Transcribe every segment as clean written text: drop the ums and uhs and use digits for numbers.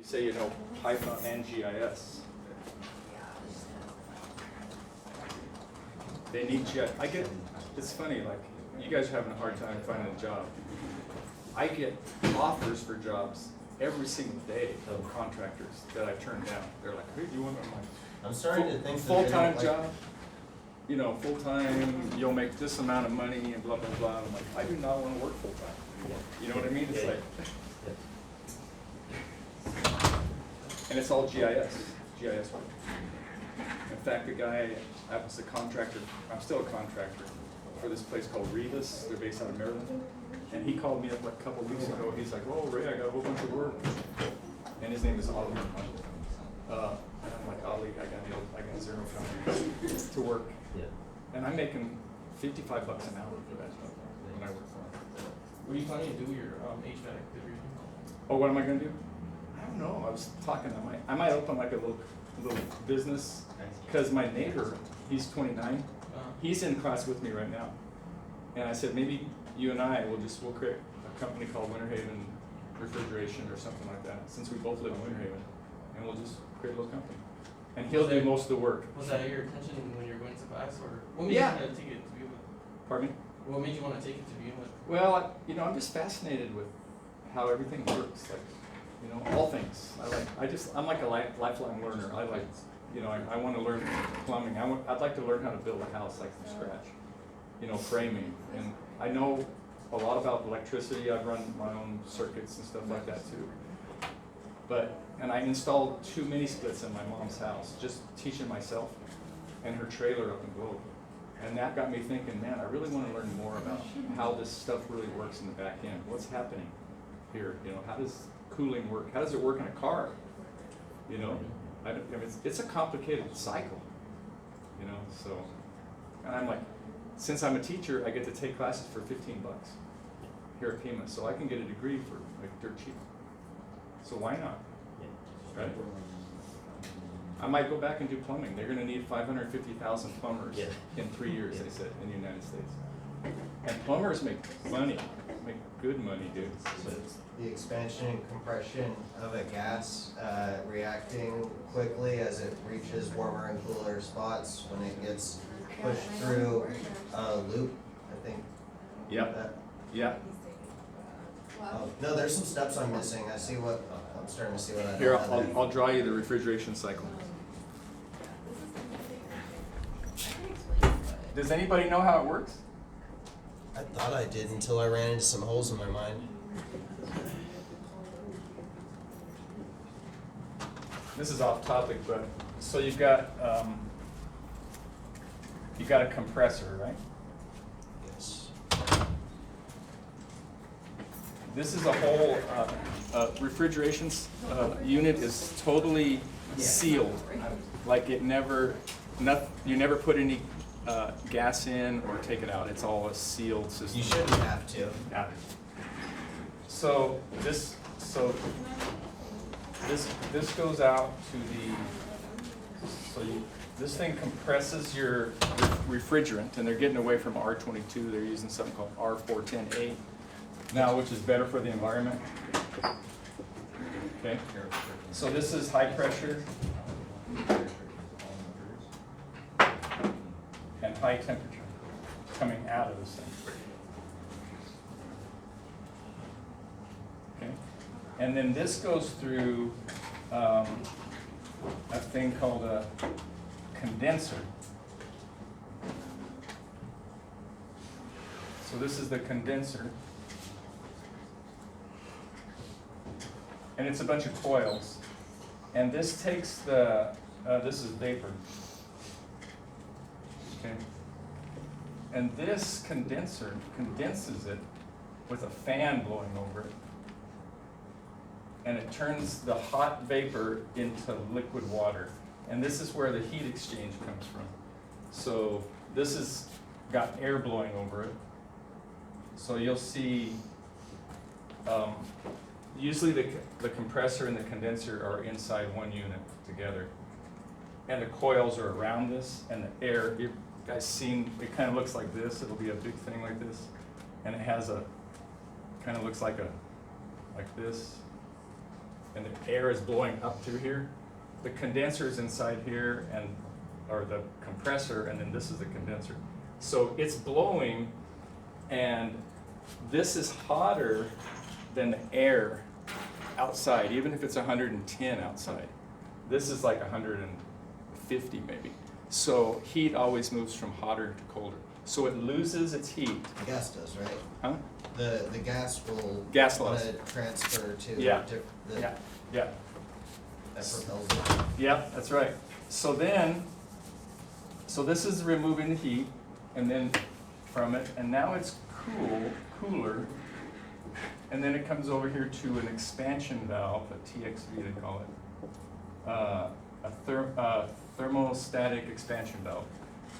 You say you know Python and GIS. They need GIS. It's funny, like, you guys are having a hard time finding a job. I get offers for jobs every single day of contractors that I turn down. They're like, hey, do you want I'm starting to think that full-time like, job? You know, full-time, you'll make this amount of money and blah, blah, blah. I'm like, I do not want to work full-time. You know what I mean? It's like, and it's all GIS work. In fact, the guy, I was a contractor, I'm still a contractor for this place called Rebus. They're based out of Maryland. And he called me up like a couple weeks ago. He's like, oh, Ray, I got a whole bunch of work. And his name is Ali. And I'm like, Ali, I got zero companies to work. Yeah. And I'm making $55 an hour for that job when I work for him. What are you planning to do with your HVAC degree? Oh, what am I gonna do? I don't know. I was talking. I might open like a little business because my neighbor, he's 29. He's in class with me right now, and I said maybe you and I we'll create a company called Winter Haven Refrigeration or something like that. Since we both live in Winter Haven, and we'll just create a little company, and he'll do most of the work. Was that your intention when you were going to class, or what made Yeah. you want to take it to begin with? Pardon me? What made you want to take it to begin with? Well, I'm just fascinated with how everything works. Like, all things. I'm like a lifelong learner. I like, I want to learn plumbing. I'd like to learn how to build a house like from scratch. Framing. And I know a lot about electricity. I've run my own circuits and stuff like that too. And I installed 2 mini splits in my mom's house, just teaching myself and her trailer up in Globe. And that got me thinking, man, I really want to learn more about how this stuff really works in the back end. What's happening here? How does cooling work? How does it work in a car? It's a complicated cycle. So, and I'm like, since I'm a teacher, I get to take classes for $15 here at Pima, so I can get a degree for like dirt cheap. So why not? Right? I might go back and do plumbing. They're going to need 550,000 plumbers in 3 years, they said, in the United States. And plumbers make money, make good money, dude. So the expansion and compression of a gas reacting quickly as it reaches warmer and cooler spots when it gets pushed through a loop, I think. Yep. Yeah. No, there's some steps I'm missing. I'm starting to see what I Here, don't. I'll draw you the refrigeration cycle. Does anybody know how it works? I thought I did until I ran into some holes in my mind. This is off topic, but so you've got a compressor, right? Yes. This is a whole refrigeration unit is totally sealed, like you never put any gas in or take it out. It's all a sealed system. You shouldn't have to. Yeah. So this goes out to this thing compresses your refrigerant, and they're getting away from R22. They're using something called R410A now, which is better for the environment. Okay. So this is high pressure and high temperature coming out of this thing. Okay. And then this goes through a thing called a condenser. So this is the condenser. And it's a bunch of coils. And this takes this is vapor. Okay. And this condenser condenses it with a fan blowing over it. And it turns the hot vapor into liquid water. And this is where the heat exchange comes from. So this has got air blowing over it. So you'll see, usually the compressor and the condenser are inside one unit together. And the coils are around this, and the air, you guys seen, it kind of looks like this. It'll be a big thing like this. And it has kind of looks like this. and the air is blowing up through here. The condenser is inside here, or the compressor, and then this is the condenser. So it's blowing, and this is hotter than the air outside, even if it's 110 outside. This is like 150 maybe. So heat always moves from hotter to colder. So it loses its heat. The gas does, right? Huh? The gas will Gas wanna loss. transfer to Yeah. the, Yeah, yeah, that propels it. yeah, that's right. So then, so this is removing the heat, and then from it, and now it's cooler, and then it comes over here to an expansion valve, a TXV they call it, a thermostatic expansion valve.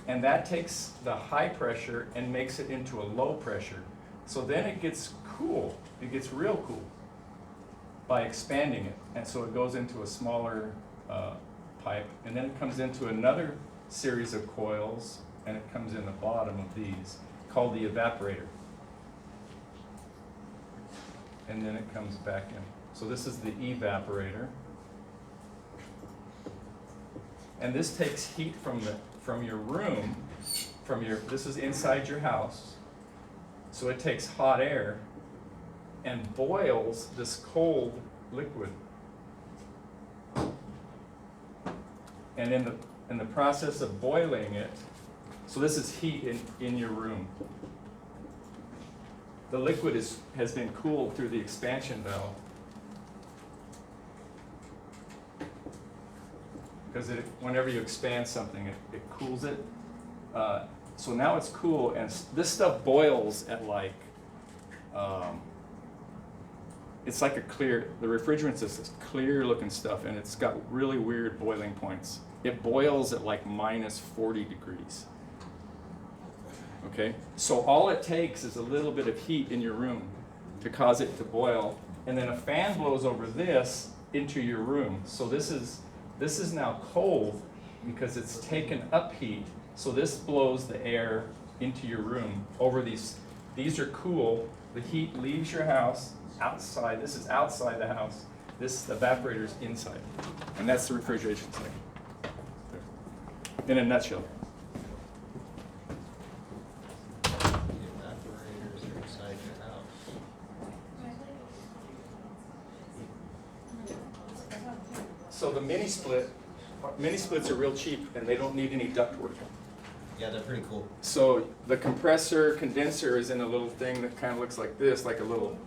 And that takes the high pressure and makes it into a low pressure. So then it gets cool, it gets real cool by expanding it. And so it goes into a smaller pipe, and then it comes into another series of coils, and it comes in the bottom of these, called the evaporator. And then it comes back in. So this is the evaporator. And this takes heat from your room, this is inside your house. So it takes hot air and boils this cold liquid. And in the process of boiling it, so this is heat in your room. The liquid has been cooled through the expansion valve. Because whenever you expand something, it cools it. So now it's cool, and this stuff boils at like, it's like the refrigerant's this clear looking stuff, and it's got really weird boiling points. It boils at like minus 40 degrees. Okay, so all it takes is a little bit of heat in your room to cause it to boil, and then a fan blows over this into your room. So this is now cold because it's taken up heat. So this blows the air into your room over these. These are cool. The heat leaves your house outside. This is outside the house. This evaporator's inside. And that's the refrigeration cycle. In a nutshell. The evaporators are inside your house. So the mini splits are real cheap, and they don't need any ductwork. Yeah, they're pretty cool. So the compressor condenser is in a little thing that kind of looks like this, like a little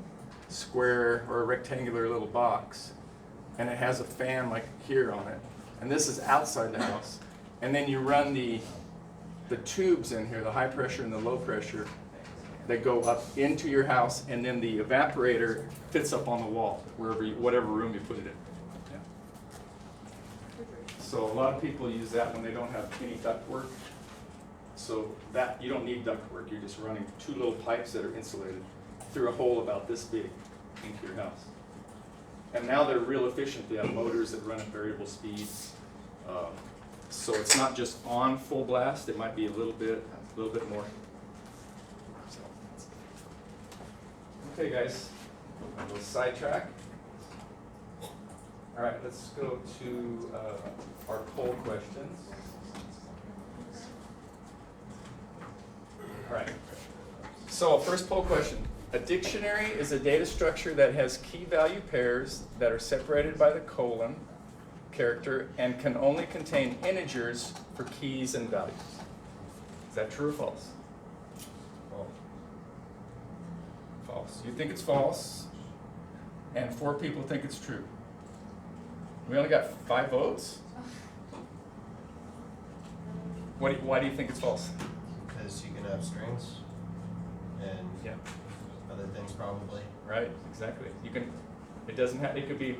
square or a rectangular little box. And it has a fan like here on it. And this is outside the house. And then you run the tubes in here, the high pressure and the low pressure, that go up into your house, and then the evaporator fits up on the wall, whatever room you put it in. Yeah. So a lot of people use that when they don't have any ductwork. So that, you don't need ductwork, you're just running two little pipes that are insulated through a hole about this big into your house. And now they're real efficient, they have motors that run at variable speeds. So it's not just on full blast, it might be a little bit more. So. Okay guys, a little sidetrack. All right, let's go to our poll questions. All right, so first poll question. A dictionary is a data structure that has key value pairs that are separated by the colon character and can only contain integers for keys and values. Is that true or false? Well, False. You think it's false, and 4 people think it's true. We only got 5 votes? Why do you think it's false? because you can have strings and Yeah. other things probably. Right, exactly. You can, it doesn't have, it could be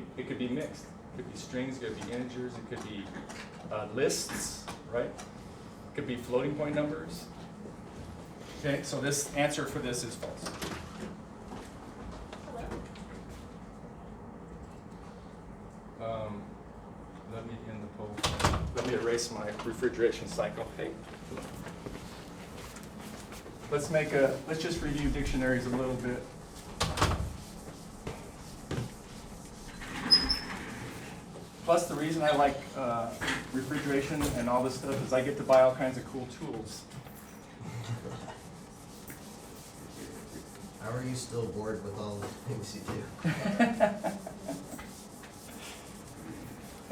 mixed. It could be strings, it could be integers, it could be lists, right? It could be floating point numbers. Okay, so this answer for this is false. Let me end the poll. Let me erase my refrigeration cycle. Hey. Let's just review dictionaries a little bit. Plus, the reason I like refrigeration and all this stuff is I get to buy all kinds of cool tools. How are you still bored with all the things you do?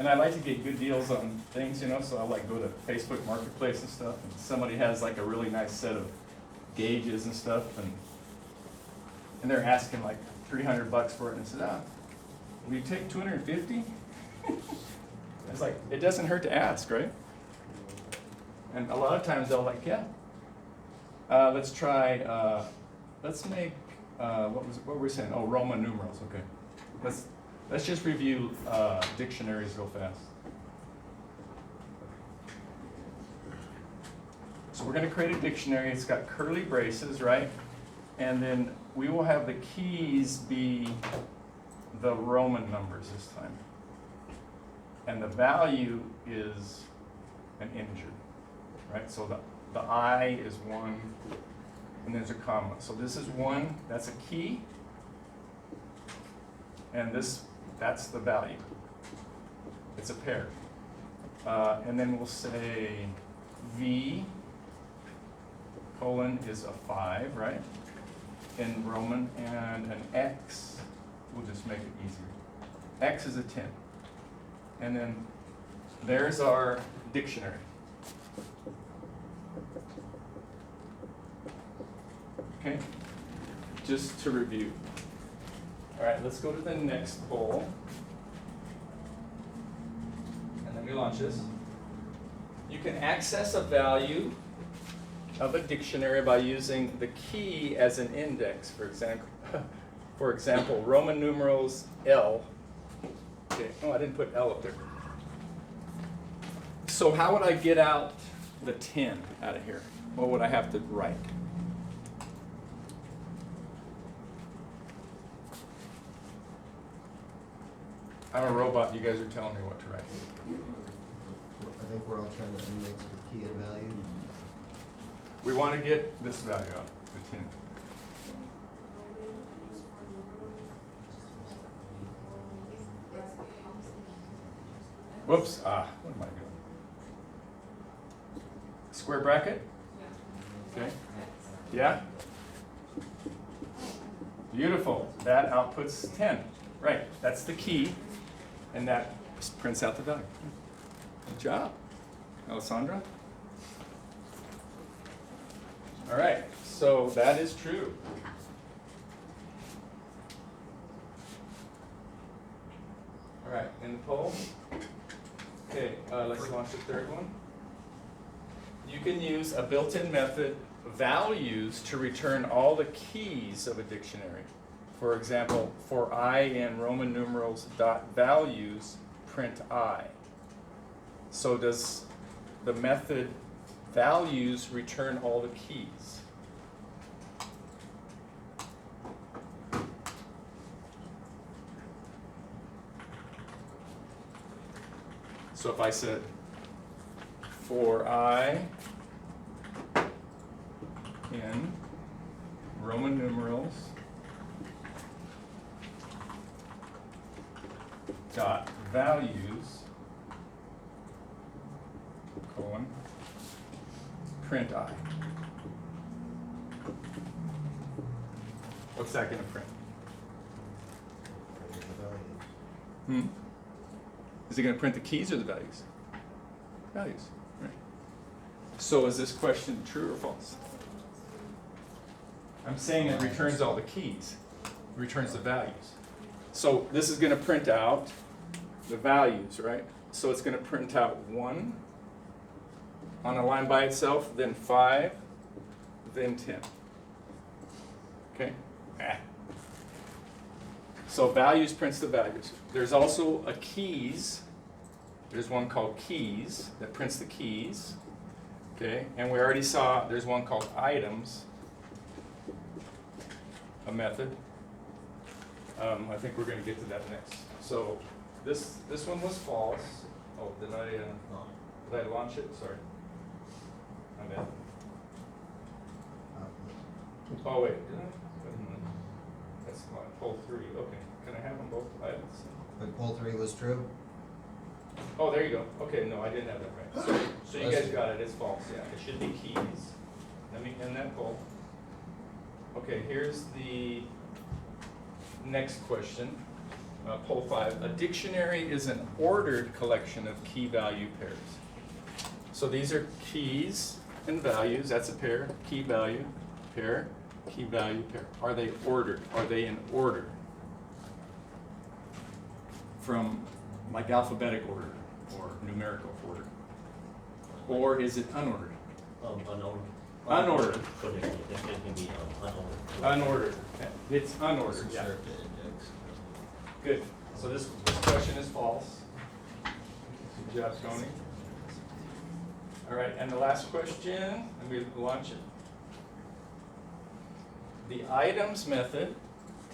And I like to get good deals on things, you know, so I like go to Facebook Marketplace and stuff, and somebody has like a really nice set of gauges and stuff, and they're asking like $300 for it, and I said, will you take 250? It's like, it doesn't hurt to ask, right? And a lot of times they'll like, yeah, let's try, let's make, what were we saying? Oh, Roman numerals, okay. Let's just review dictionaries real fast. So we're going to create a dictionary. It's got curly braces, right? And then we will have the keys be the Roman numbers this time. And the value is an integer, right? So the I is 1, and there's a comma. So this is 1, that's a key. And that's the value. It's a pair. And then we'll say V colon is a 5, right? In Roman, and an X, we'll just make it easier. X is a 10. And then there's our dictionary. Okay? Just to review. All right, let's go to the next poll. And then we launch this. You can access a value of a dictionary by using the key as an index. For example, Roman numerals L. Okay. Oh, I didn't put L up there. So how would I get out the 10 out of here? What would I have to write? I'm a robot, you guys are telling me what to write. I think we're all trying to index the key and value. We want to get this value out, the 10. Whoops, what am I doing? Square bracket? Okay. Yeah? Beautiful. That outputs 10. Right, that's the key, and that prints out the value. Good job, Alessandra. All right, so that is true. All right, in the poll. Okay, let's launch the third one. You can use a built-in method, values, to return all the keys of a dictionary. For example, for I in Roman numerals dot values, print I. So does the method values return all the keys? So if I said for I in Roman numerals dot values colon print I. What's that going to print? Is it going to print the keys or the values? Values. Right. So is this question true or false? I'm saying it returns all the keys. It returns the values. So this is going to print out the values, right? So it's going to print out 1 on a line by itself, then 5, then 10. Okay? So values prints the values. There's also a keys. There's one called keys that prints the keys. Okay? And we already saw there's one called items, a method. I think we're going to get to that next. So this one was false. Oh, did I launch it? Sorry. My bad. Oh wait, did I? Wait a minute. That's poll 3. Okay. Can I have them both items? But poll 3 was true? Oh, there you go. Okay, no, I didn't have that right. So you guys got it, it's false, yeah. It should be keys. Let me end that poll. Okay, here's the next question. Poll 5. A dictionary is an ordered collection of key value pairs. So these are keys and values. That's a pair. Key value pair. Key value pair. Are they ordered? Are they in order? From like alphabetic order or numerical order? Or is it unordered? Unordered. Unordered. So it can be unordered. Unordered. It's unordered, yeah. Insert the index. Good. So this question is false. Good job, Tony. All right, and the last question, and we launch it. The items method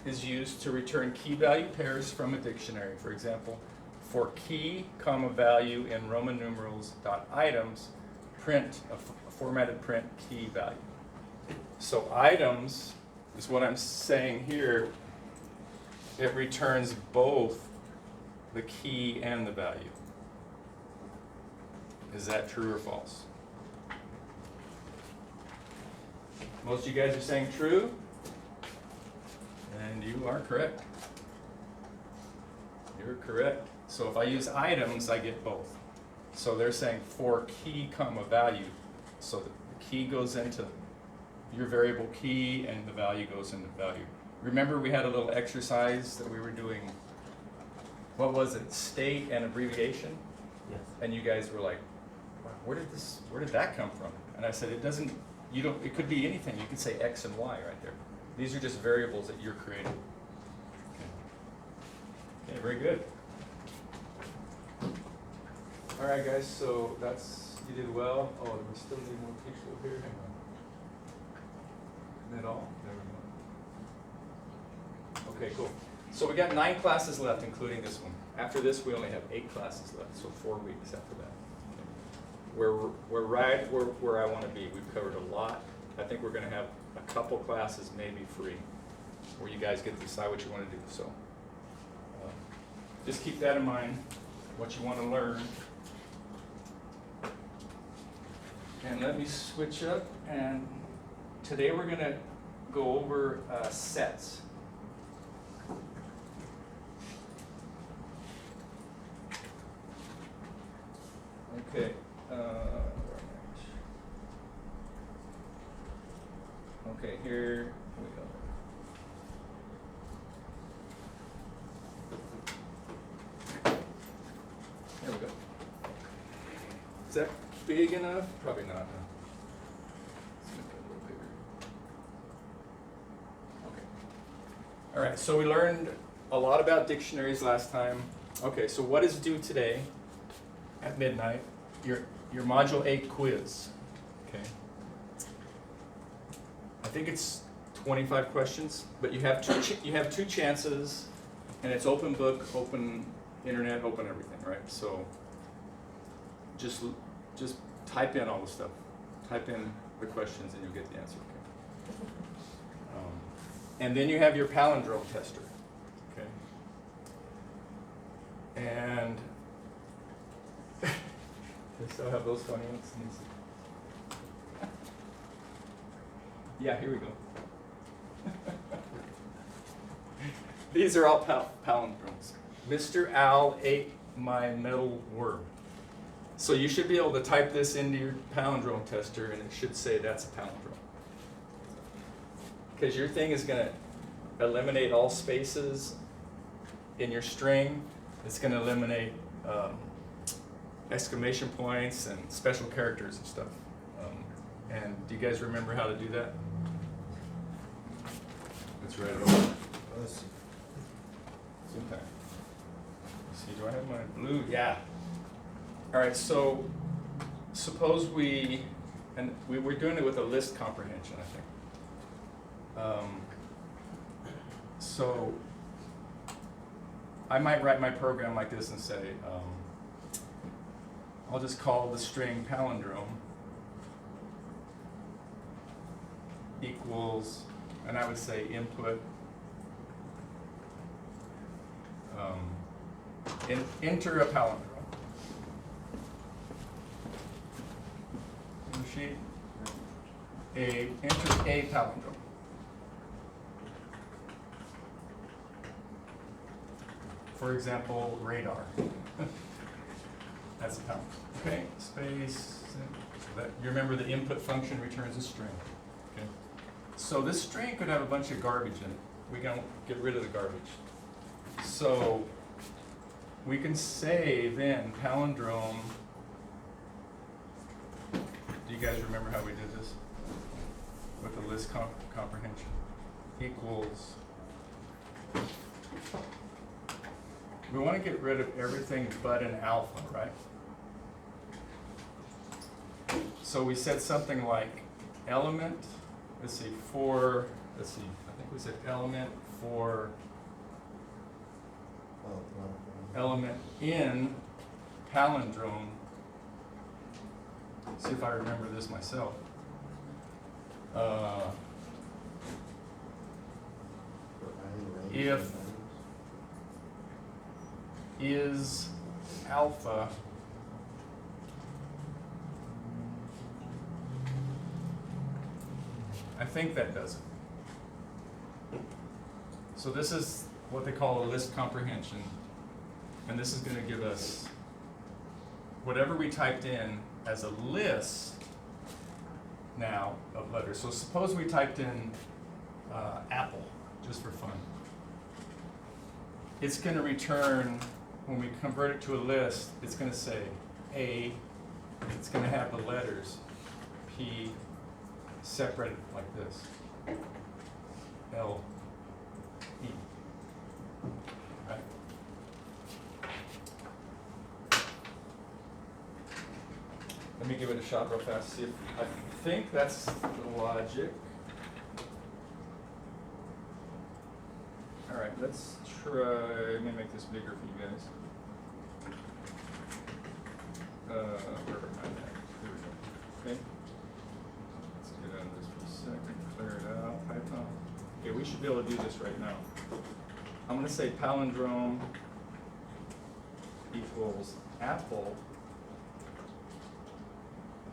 is used to return key value pairs from a dictionary. For example, for key, comma, value in Roman numerals dot items, print a formatted print key value. So items is what I'm saying here. It returns both the key and the value. Is that true or false? Most of you guys are saying true, and you are correct. You're correct. So if I use items, I get both. So they're saying for key, comma, value. So the key goes into your variable key and the value goes into value. Remember we had a little exercise that we were doing, what was it, state and abbreviation? Yes. And you guys were like, wow, where did that come from? And I said, it could be anything. You could say X and Y right there. These are just variables that you're creating. Okay, very good. All right, guys, so you did well. Oh, we still need more people here. Hang on. Isn't that all? There we go. Okay, cool. So we got 9 classes left, including this one. After this, we only have 8 classes left, so 4 weeks after that. We're right where I want to be. We've covered a lot. I think we're going to have a couple classes maybe free, where you guys get to decide what you want to do. So just keep that in mind, what you want to learn. And let me switch up, and today we're going to go over sets. Okay. Okay, here we go. There we go. Is that big enough? Probably not. Huh? Let's make it a little bigger. Okay. All right, so we learned a lot about dictionaries last time. Okay, so what is due today at midnight? Your Module 8 quiz. Okay. I think it's 25 questions, but you have two chances, and it's open book, open internet, open everything, right? So just type in all the stuff. Type in the questions, and you'll get the answer. Okay. And then you have your palindrome tester. Okay. And they still have those funny ones. Yeah, here we go. These are all palindromes. Mr. Owl ate my metal worm. So you should be able to type this into your palindrome tester, and it should say that's a palindrome. Because your thing is going to eliminate all spaces in your string. It's going to eliminate exclamation points and special characters and stuff. And do you guys remember how to do that? It's right over. Let's Okay. Let's see, do I have my blue? Yeah. All right, so suppose we're doing it with a list comprehension, I think. So I might write my program like this and say, I'll just call the string palindrome equals, and I would say input enter a palindrome. worksheet. Enter a palindrome. For example, radar. That's a palindrome. Okay, space. So that, you remember the input function returns a string. Okay. So this string could have a bunch of garbage in it. We can get rid of the garbage. So we can say then palindrome. Do you guys remember how we did this? With the list comprehension equals. We want to get rid of everything but an alpha, right? So we said something like element, I think we said element for element in palindrome. See if I remember this myself. If is alpha I think that does it. So this is what they call a list comprehension, and this is going to give us whatever we typed in as a list now of letters. So suppose we typed in apple, just for fun. It's going to return, when we convert it to a list, it's going to say A, it's going to have the letters P separated like this, L, E, right? Let me give it a shot real fast, see if, I think that's the logic. All right, let's try, let me make this bigger for you guys. Where am I at? Here we go, okay? Let's get out of this for a second, clear it out, Python. Okay, we should be able to do this right now. I'm gonna say palindrome equals apple,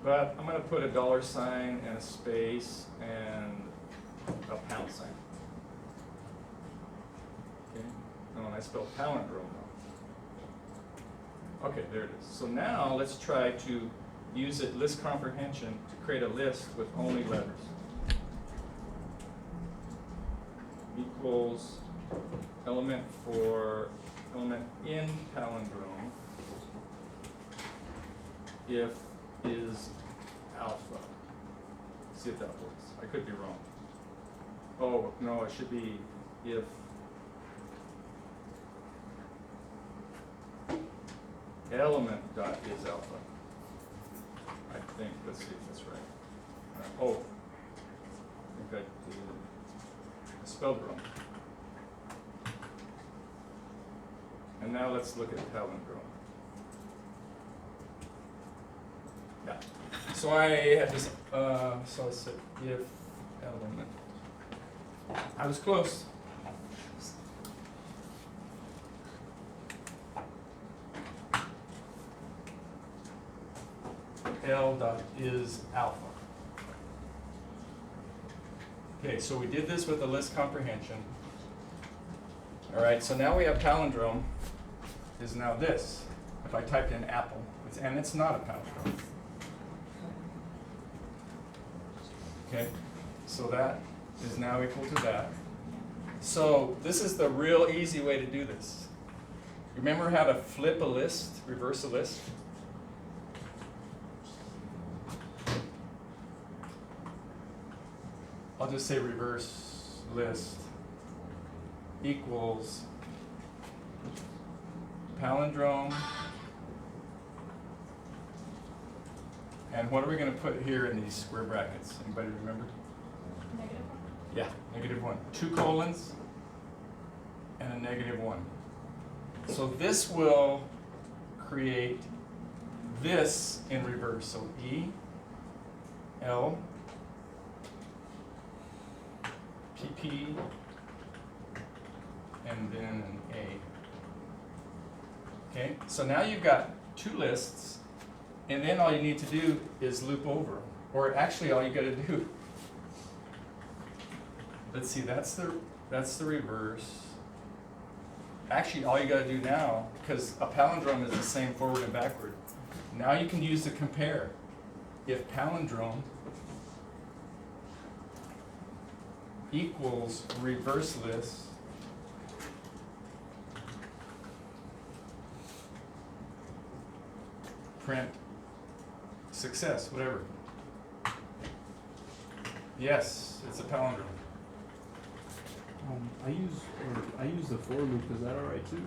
but I'm going to put a $sign and a space and a pound sign. Okay, and when I spell palindrome now. Okay, there it is. So now let's try to use it list comprehension to create a list with only letters. Equals element in palindrome if is alpha. See if that works. I could be wrong. Oh, no, it should be if element dot is alpha. I think, let's see if that's right. Oh, I think I spelled it wrong. And now let's look at palindrome. Yeah. So I had this, so I said if element. I was close. L dot is alpha. Okay, so we did this with the list comprehension. All right, so now we have palindrome is now this. If I typed in apple, and it's not a palindrome. Okay, so that is now equal to that. So this is the real easy way to do this. Remember how to flip a list, reverse a list? I'll just say reverse list equals palindrome. And what are we going to put here in these square brackets? Anybody remember? Negative 1? Yeah, -1. 2 colons and a -1. So this will create this in reverse. So E, L, PP, and then an A. Okay, so now you've got 2 lists, and then all you need to do is loop over them. Or actually, all you gotta do, let's see, that's the reverse. Actually, all you gotta do now, because a palindrome is the same forward and backward, now you can use the compare. If palindrome equals reverse this, print success, whatever. Yes, it's a palindrome. I use the for loop. Is that all right too?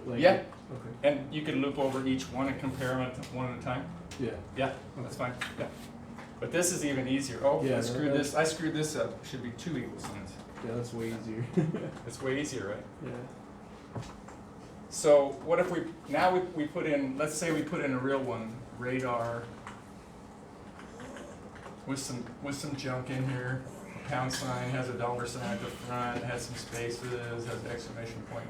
Like, Yeah. Okay. And you can loop over each one and compare them one at a time. Yeah. Yeah, that's fine. Yeah. But this is even easier. Oh, Yeah, I screwed this up. Should be 2 equal signs. Yeah, that's way easier. It's way easier, right? Yeah. So what if we put in, let's say we put in a real one, radar, with some junk in here. A pound sign, has a dollar sign at the front, has some spaces, has an exclamation point.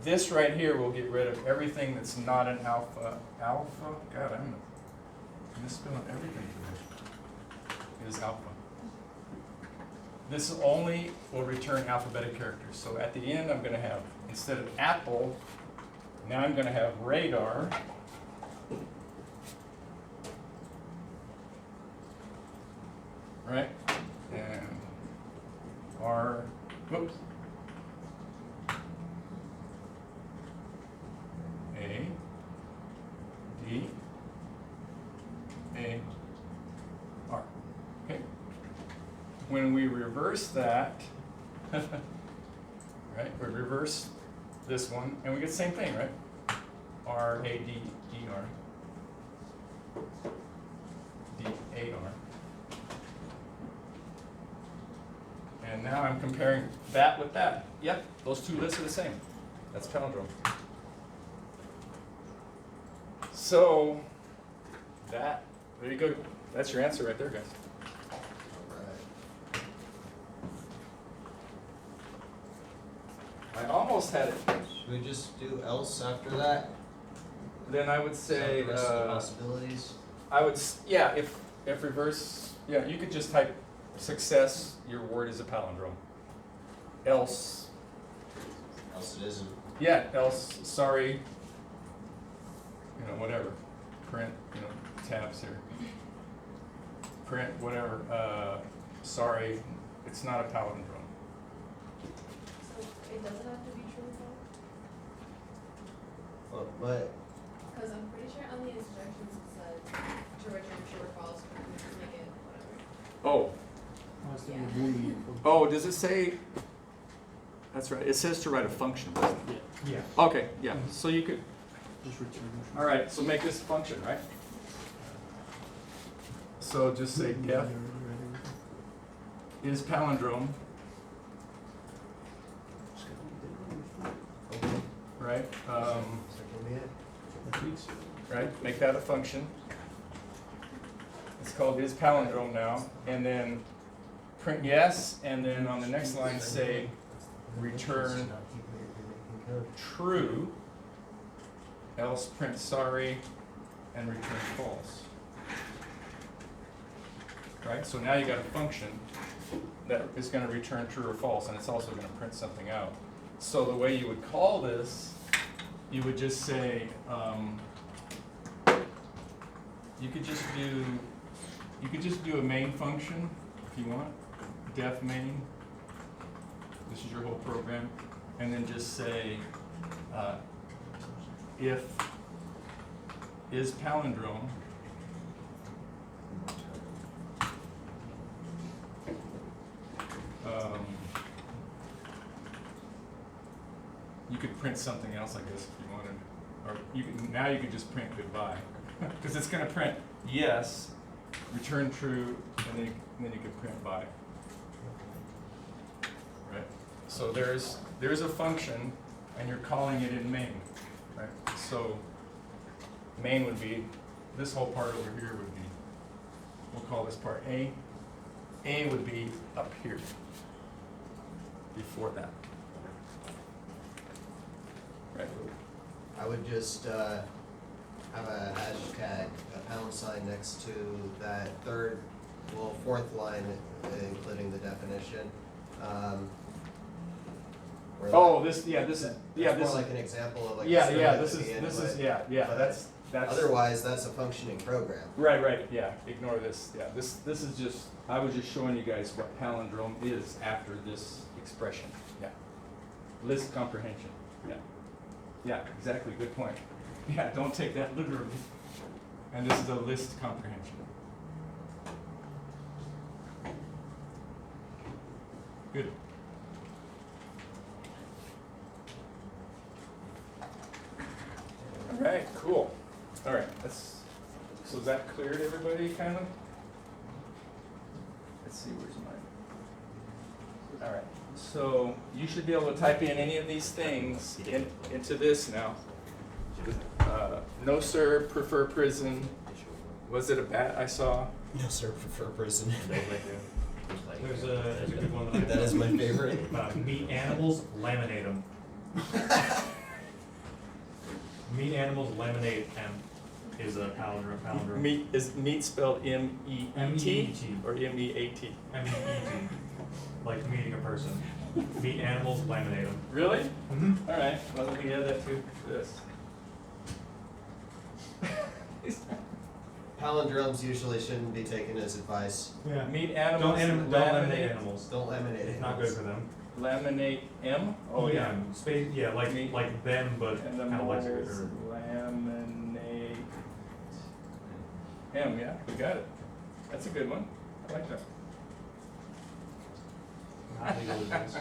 This right here will get rid of everything that's not an alpha. Alpha? God, I'm misspelling everything today. Is alpha. This only will return alphabetic characters. So at the end, I'm going to have, instead of apple, now I'm going to have radar. Right? And R, whoops. A, D, A, R. Okay? When we reverse that, right, we reverse this one, and we get the same thing, right? R, A, D, E, R. D, A, R. And now I'm comparing that with that. Yep, those two lists are the same. That's palindrome. So, there you go. That's your answer right there, guys. I almost had it. Should we just do else after that? Then I would Is that say, the rest of the possibilities? yeah, if reverse, yeah, you could just type success, your word is a palindrome. Else, Else it isn't. yeah, else, sorry, whatever. Print, tabs here. Print, whatever, sorry, it's not a palindrome. So it doesn't have to be true or false? But Because I'm pretty sure on the instructions it said to return true or false, but we just make it whatever. Oh, I was thinking Boolean. oh, does it say, that's right, it says to write a function, doesn't it? Yeah. Okay, yeah, so you could, Just return. all right, so make this a function, right? So just say def is palindrome, right? Right, make that a function. It's called is palindrome now, and then print yes, and then on the next line say return true, else print sorry, and return false. Right, so now you got a function that is going to return true or false, and it's also going to print something out. So the way you would call this, you would just say, you could just do a main function if you want, def main. This is your whole program, and then just say if is palindrome. You could print something else, I guess, if you wanted, or now you could just print goodbye, because it's going to print yes, return true, and then you can print bye. Right. So there's a function, and you're calling it in main, right? So main would be this whole part over here would be, we'll call this part A. A would be up here before that. Right. I would just have a hashtag, a pound sign next to that fourth line, including the definition. Where Oh, that- this is, that's yeah, this more is, like an example of like. a yeah, snippet this at the end, is, but yeah, but that's. Otherwise, that's a functioning program. Right, yeah, ignore this, yeah, this is just, I was just showing you guys what palindrome is after this expression, yeah. List comprehension, yeah. Yeah, exactly, good point. Yeah, don't take that literally. And this is a list comprehension. Good. All right, cool. All right, so is that clear to everybody, kind of? Let's see, where's mine? All right, so you should be able to type in any of these things into this now. No sir, prefer prison. Was it a bat I saw? No, sir, prefer prison. There's a good one that I. That is my favorite. Meat animals, laminate them. Meat animals, laminate M is a palindrome. Meat, is meat spelled M-E-E-T M-E-E-T. or M-E-A-T? M-E-E-T, like meeting a person. Meat animals, laminate them. Really? Mm-hmm. All right, well, let me add that to this. Palindromes usually shouldn't be taken as advice. Yeah. Meat animals, Don't laminate animals. Don't laminate It's not good for them. Laminate M? Oh yeah, space. Yeah, Meat. like them, but And the kind of like moles, or laminate M, yeah, we got it. That's a good one. I like that. not legal advice.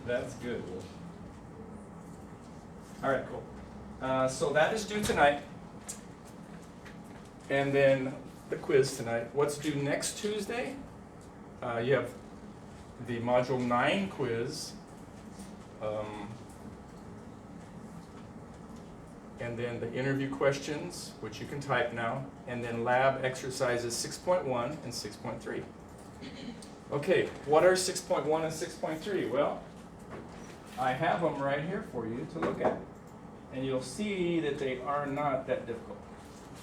That's good. All right, cool. So that is due tonight. And then the quiz tonight. What's due next Tuesday? You have the Module 9 quiz. And then the interview questions, which you can type now. And then lab exercises 6.1 and 6.3. Okay, what are 6.1 and 6.3? Well, I have them right here for you to look at. And you'll see that they are not that difficult.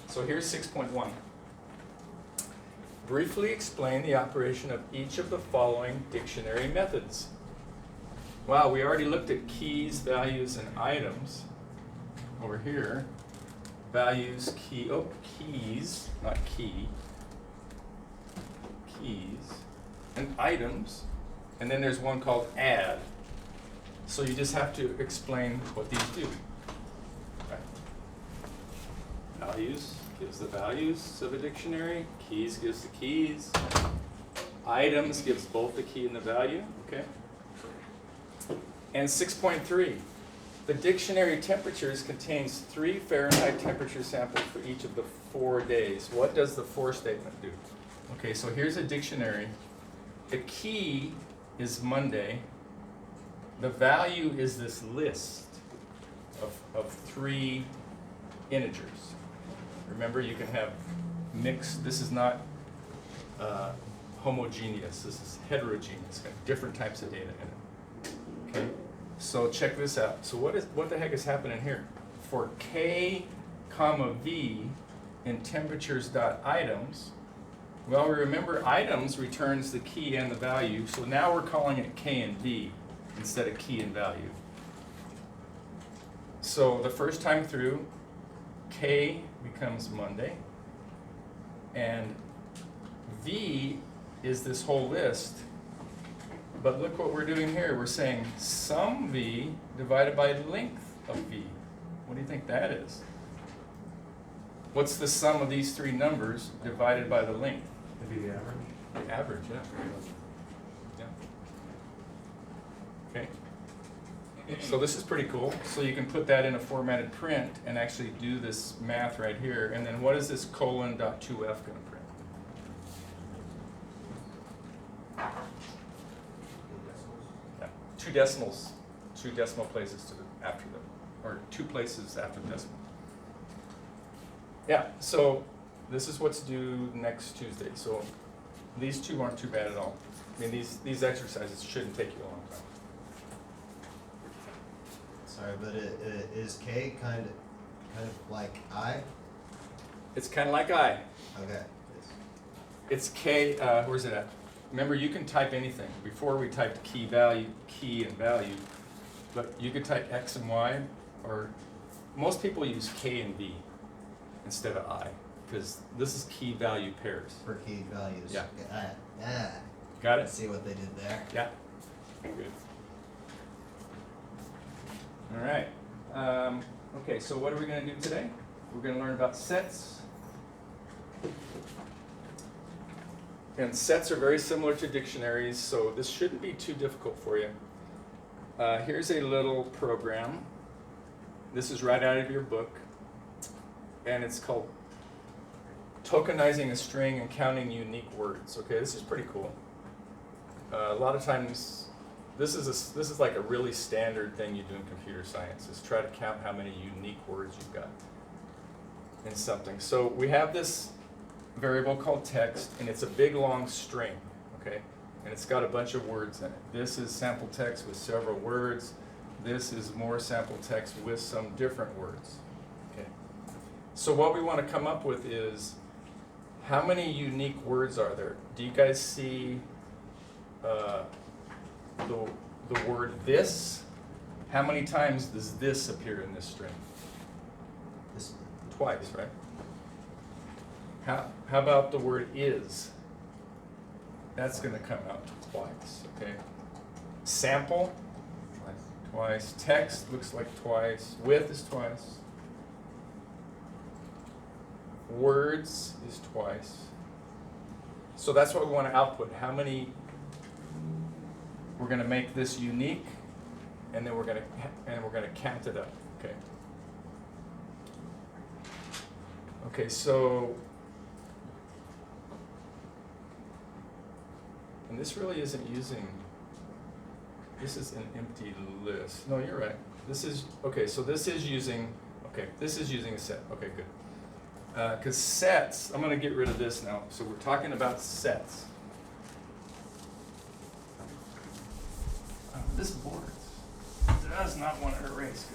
So here's 6.1. Briefly explain the operation of each of the following dictionary methods. Wow, we already looked at keys, values, and items. Over here, values, keys, not key, keys, and items. And then there's one called add. So you just have to explain what these do. Values gives the values of a dictionary. Keys gives the keys. Items gives both the key and the value. Okay. And 6.3. The dictionary temperatures contains 3 Fahrenheit temperature samples for each of the 4 days. What does the for statement do? Okay, so here's a dictionary. The key is Monday. The value is this list of 3 integers. Remember, you can have mixed, this is not homogeneous, this is heterogeneous, got different types of data in it. Okay, so check this out. So what the heck is happening here? For K, comma V in temperatures dot items, well, remember items returns the key and the value, so now we're calling it K and V instead of key and value. So the first time through, K becomes Monday, and V is this whole list. But look what we're doing here. We're saying sum V divided by length of V. What do you think that is? What's the sum of these 3 numbers divided by the length? It'd be the average. The average, yeah. Okay. So this is pretty cool. So you can put that in a formatted print and actually do this math right here. And then what is this colon dot 2f going to print? Yeah, 2 decimals, 2 decimal places to the, after them, or 2 places after the decimal. Yeah, so this is what's due next Tuesday. So these 2 aren't too bad at all. I mean, these exercises shouldn't take you a long time. Sorry, but it is K kind of, Kind of like I? It's kind of like I. Okay. It's K, where's it at? Remember, you can type anything. Before we typed key and value, but you could type X and Y, or most people use K and V instead of I, because this is key value pairs. For key values. Yeah. Got Got it. it? See what they did there. Yeah. Good. All right. Okay, so what are we going to do today? We're going to learn about sets. And sets are very similar to dictionaries, so this shouldn't be too difficult for you. Here's a little program. This is right out of your book, and it's called Tokenizing a String and Counting Unique Words. Okay, this is pretty cool. A lot of times, this is like a really standard thing you do in computer science, is try to count how many unique words you've got in something. So we have this variable called text, and it's a big long string, okay? And it's got a bunch of words in it. This is sample text with several words. This is more sample text with some different words, okay? So what we want to come up with is, how many unique words are there? Do you guys see the word this? How many times does this appear in this string? This, Twice, right? How about the word is? That's going to come out twice, okay? Sample, twice. Text looks like twice. With is twice. Words is twice. So that's what we want to output. How many? We're going to make this unique, and then we're going to count it up, okay? Okay, so, and this really isn't using, this is an empty list. No, you're right. This is, okay, so this is using, okay, this is using a set. Okay, good. Because sets, I'm going to get rid of this now. So we're talking about sets. This board does not want to erase.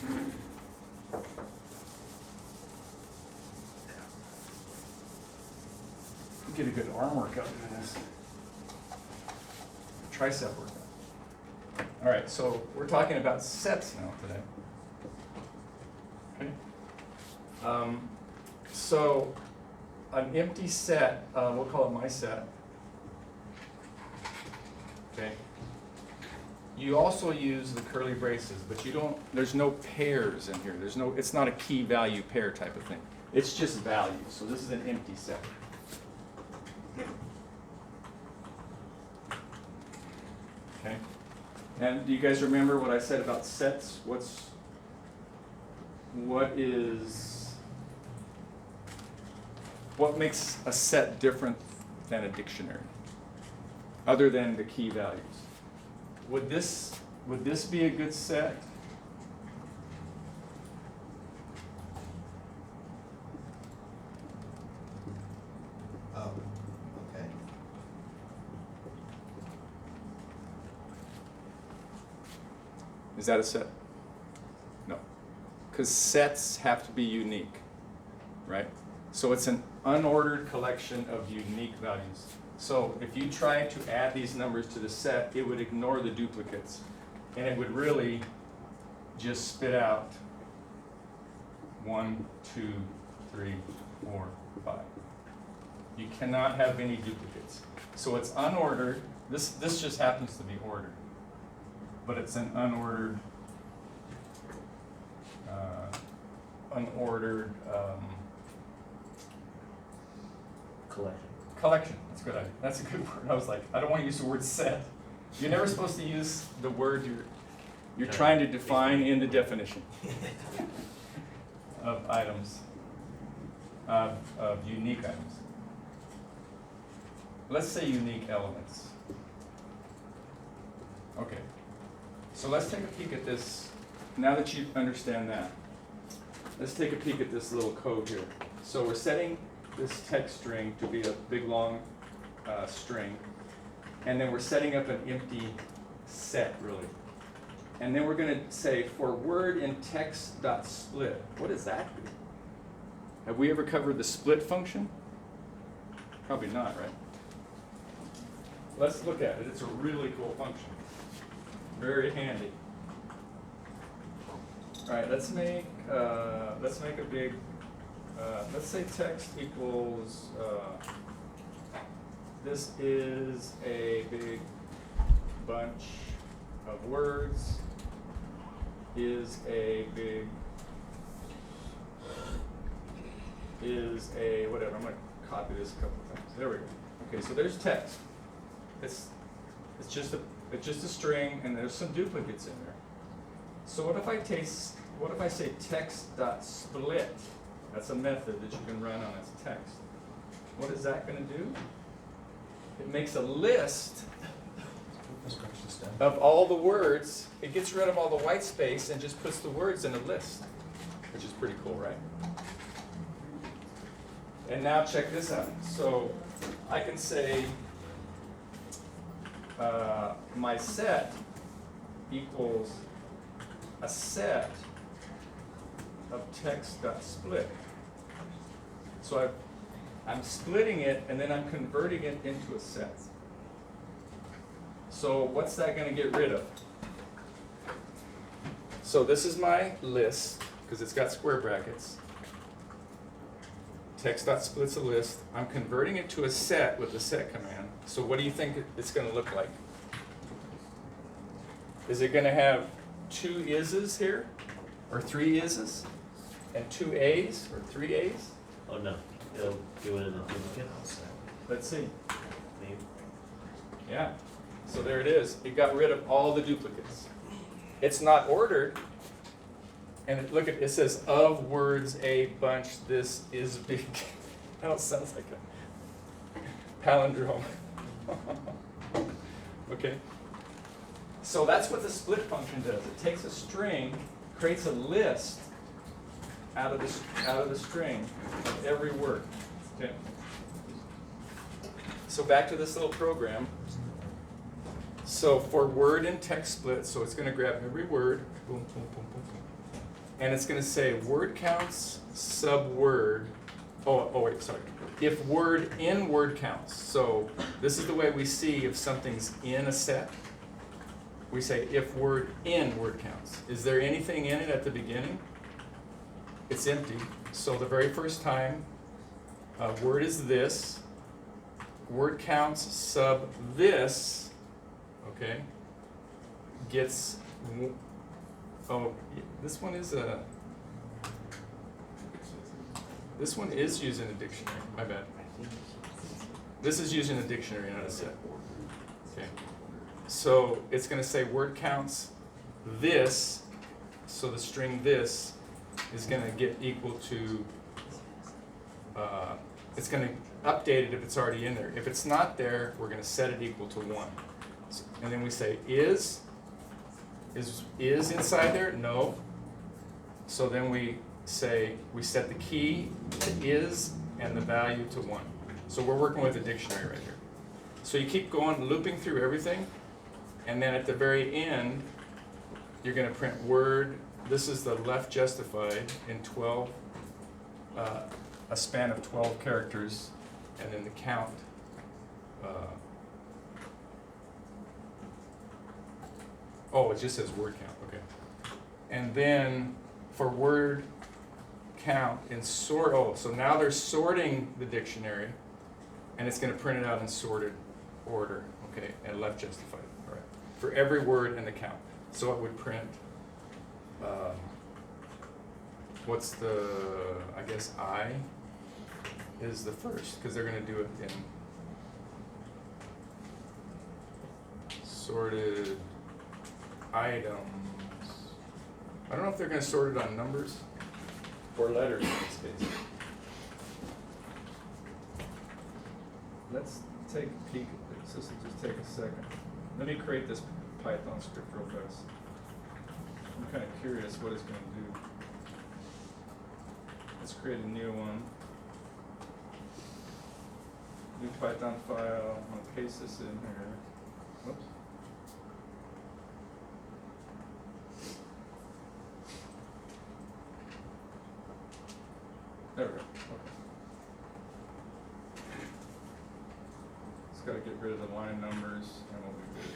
Good. Get a good arm workout doing this. Tricep workout. All right, so we're talking about sets now today. Okay. So an empty set, we'll call it my set. Okay. You also use the curly braces, but you don't. There's no pairs in here. There's no. It's not a key value pair type of thing. It's just values. So this is an empty set. Okay. And do you guys remember what I said about sets? What makes a set different than a dictionary, other than the key values? Would this be a good set? oh, okay. Is that a set? No. Because sets have to be unique, right? So it's an unordered collection of unique values. So if you try to add these numbers to the set, it would ignore the duplicates. And it would really just spit out 1, 2, 3, 4, 5. You cannot have any duplicates. So it's unordered. This just happens to be ordered. But it's an unordered, collection. That's a good idea. That's a good word. I was like, I don't want to use the word set. You're never supposed to use the word you're trying to define in the definition of items, of unique items. Let's say unique elements. Okay. So let's take a peek at this. Now that you understand that, let's take a peek at this little code here. So we're setting this text string to be a big long string, and then we're setting up an empty set, really. And then we're gonna say for word in text dot split. What does that do? Have we ever covered the split function? Probably not, right? Let's look at it. It's a really cool function. Very handy. All right, let's make a big, let's say text equals, this is a big bunch of words, is a big, is a, whatever, I'm gonna copy this a couple of times. There we go. Okay, so there's text. It's just a string, and there's some duplicates in there. So what if I say text.split? That's a method that you can run on as text. What is that going to do? It makes a list of all the words. It gets rid of all the white space and just puts the words in a list, which is pretty cool, right? And now check this out. So I can say my set equals a set of text.split. So I'm splitting it and then I'm converting it into a set. So what's that going to get rid of? So this is my list because it's got square brackets. Text.split's a list. I'm converting it to a set with the set command. So what do you think it's going to look like? Is it going to have 2 is's here? Or 3 is's? And 2 a's? Or 3 a's? Oh, no, it'll do it in a duplicate. Let's see. Maybe. Yeah. So there it is. It got rid of all the duplicates. It's not ordered. And look at it says of words a bunch, this is big. That sounds like a palindrome. Okay. So that's what the split function does. It takes a string, creates a list out of the string of every word. Okay. So back to this little program. So for word and text split, so it's going to grab every word, boom, boom, boom, boom, boom, and it's going to say word counts sub word. Oh wait, sorry. If word in word counts. So this is the way we see if something's in a set. We say if word in word counts. Is there anything in it at the beginning? It's empty. So the very first time, word is this. Word counts sub this. Okay. Gets. Oh, this one is a. This one is using a dictionary. My bad. This is using a dictionary, not a set. Okay. So it's going to say word counts this. So the string this is going to get equal to. It's going to update it if it's already in there. If it's not there, we're going to set it equal to 1. So, and then we say is inside there? No. So then we say we set the key to is and the value to 1. So we're working with a dictionary right here. So you keep going, looping through everything, and then at the very end, you're going to print word. This is the left justified in 12, a span of 12 characters, and then the count. Oh, it just says word count, okay. And then for word count in sort, so now they're sorting the dictionary, and it's going to print it out in sorted order, okay, and left justified, all right, for every word in the count. So it would print, what's the, I guess I is the first, because they're going to do it in sorted items. I don't know if they're going to sort it on numbers or letters in this case. Let's take a peek at this. This will just take a second. Let me create this Python script real fast. I'm kind of curious what it's going to do. Let's create a new one. New Python file. I'm going to paste this in here. Whoops. There we go, okay. Just gotta get rid of the line numbers and we'll be good.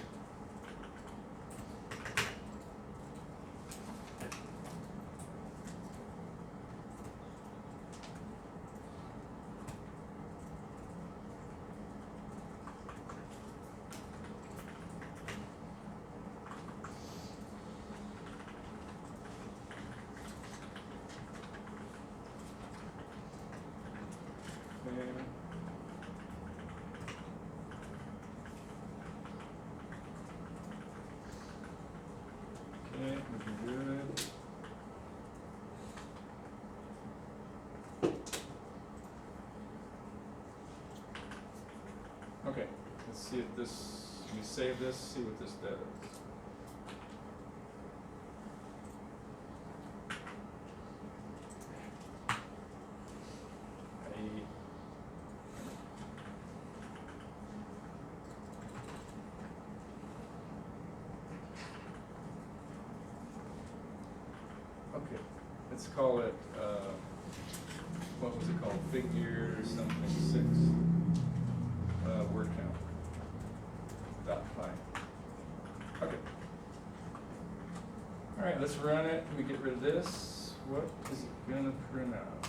Okay, looking good. Okay, let's see if this, let me save this, see what this does. Okay, let's call it, what was it called, figure something 6, word count, dot pi. Okay. All right, let's run it, let me get rid of this, what is it gonna print out?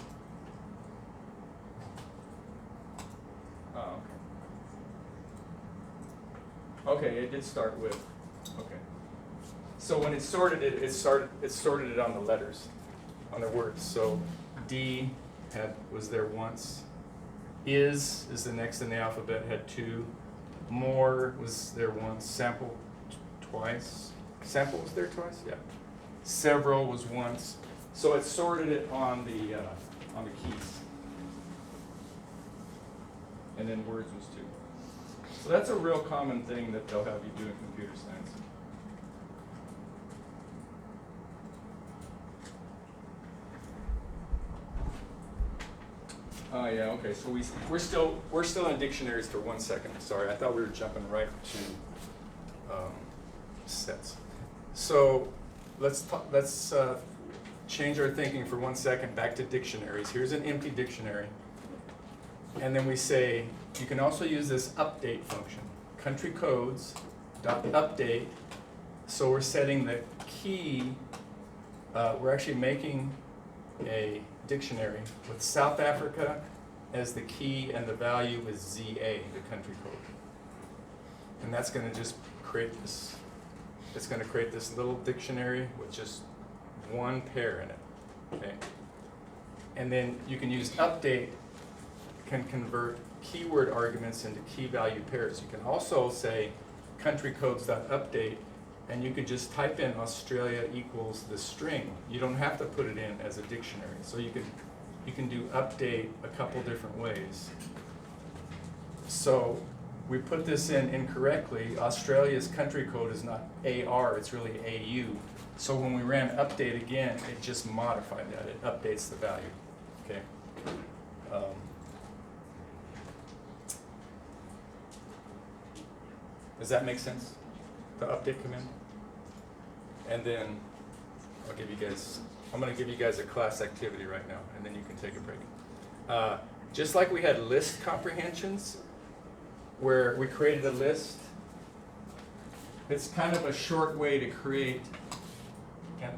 Oh, okay. Okay, it did start with, okay. So when it sorted it, it sorted it on the letters, on the words. So D was there once. Is the next in the alphabet, had 2. More was there once. Sample twice. Sample was there twice? Yeah. Several was once. So it sorted it on the keys. And then words was 2. So that's a real common thing that they'll have you do in computer science. Oh yeah, okay, so we're still in dictionaries for 1 second. Sorry, I thought we were jumping right to sets. So let's change our thinking for 1 second back to dictionaries. Here's an empty dictionary. And then we say, you can also use this update function. Country codes dot update. So we're setting the key, we're actually making a dictionary with South Africa as the key and the value is ZA, the country code. And that's gonna just create this, it's gonna create this little dictionary with just 1 pair in it, okay? And then you can use update, can convert keyword arguments into key value pairs. You can also say country codes.update, and you could just type in Australia equals the string. You don't have to put it in as a dictionary. So you can do update a couple different ways. So we put this in incorrectly. Australia's country code is not AR, it's really AU. So when we ran update again, it just modified that. It updates the value, okay? Does that make sense? The update command? And then I'm gonna give you guys a class activity right now, and then you can take a break. Just like we had list comprehensions, where we created a list, it's kind of a short way to create,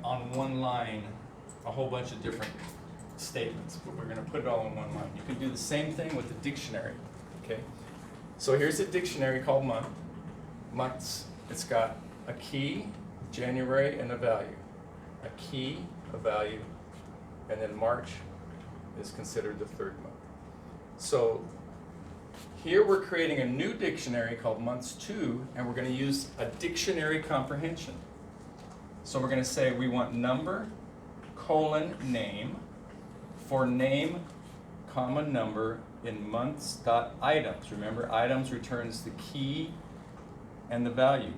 on 1 line, a whole bunch of different statements, but we're gonna put it all in 1 line. You can do the same thing with the dictionary, okay? So here's a dictionary called months. It's got a key, January, and a value. A key, a value, and then March is considered the 3rd month. So here we're creating a new dictionary called months 2, and we're going to use a dictionary comprehension. So we're going to say we want number, name, for name, comma, number in months dot items. Remember, items returns the key and the value.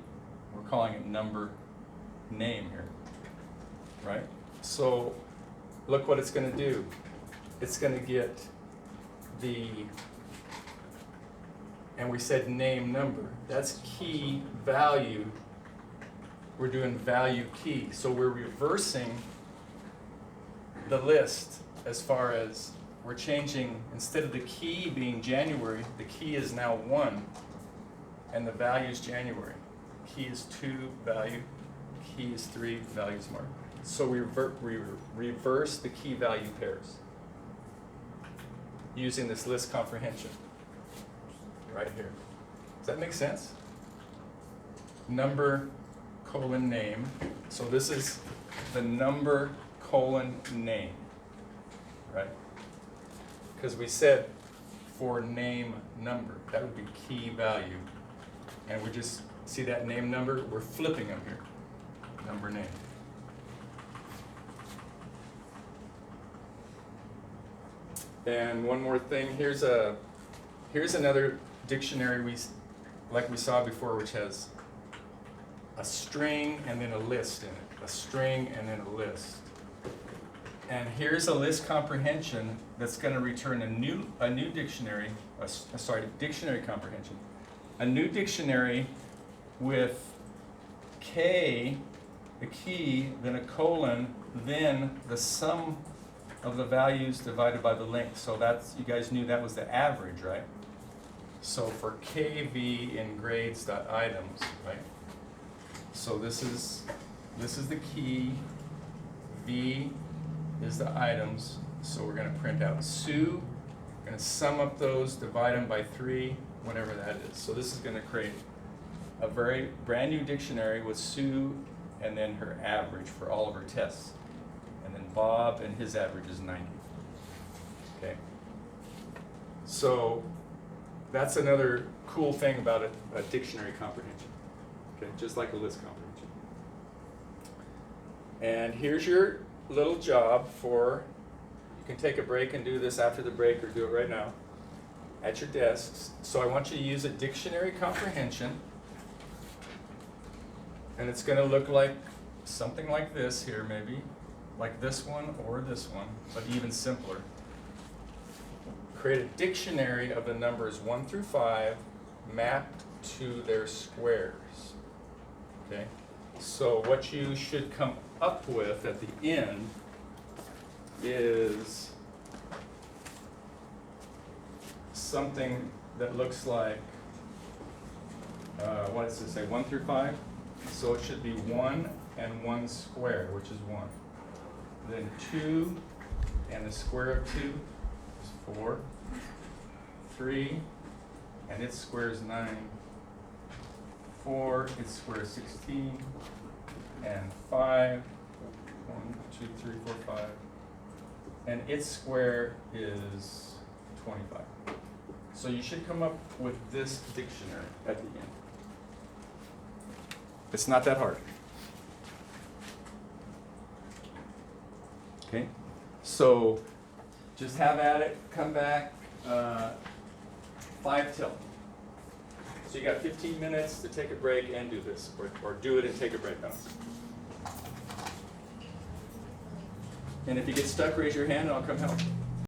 We're calling it number name here, right? So look what it's going to do. It's going to get and we said name number. That's key value. We're doing value key. So we're reversing the list as far as we're changing, instead of the key being January, the key is now 1, and the value is January. Key is 2, value. Key is 3, value is mark. So we reverse the key value pairs using this list comprehension right here. Does that make sense? Number colon name. So this is the number colon name, right? Because we said for name number, that would be key value. And we just see that name number, we're flipping them here. Number name. And one more thing, here's another dictionary like we saw before, which has a string and then a list in it. A string and then a list. And here's a list comprehension that's going to return a new dictionary, dictionary comprehension. A new dictionary with K, the key, then a colon, then the sum of the values divided by the length. So that's, you guys knew that was the average, right? So for KV in grades.items, right? So this is the key, V is the items, so we're going to print out Sue, we're going to sum up those, divide them by 3, whatever that is. So this is going to create a very brand new dictionary with Sue and then her average for all of her tests. And then Bob and his average is 90. Okay? So that's another cool thing about a dictionary comprehension. Okay, just like a list comprehension. And here's your little job for, you can take a break and do this after the break or do it right now at your desks. So I want you to use a dictionary comprehension, and it's going to look like something like this here, maybe like this one or this one, but even simpler. Create a dictionary of the numbers 1 through 5 mapped to their squares. Okay, so what you should come up with at the end is something that looks like, what does it say, 1 through 5? So it should be 1 and 1 square, which is 1. Then 2 and the square of 2 is 4. 3 and its square is 9. 4, its square is 16. And 5, 1, 2, 3, 4, 5. And its square is 25. So you should come up with this dictionary at the end. It's not that hard. Okay? So just have at it, come back, 5 till. So you got 15 minutes to take a break and do this, or do it and take a break now. And if you get stuck, raise your hand and I'll come help.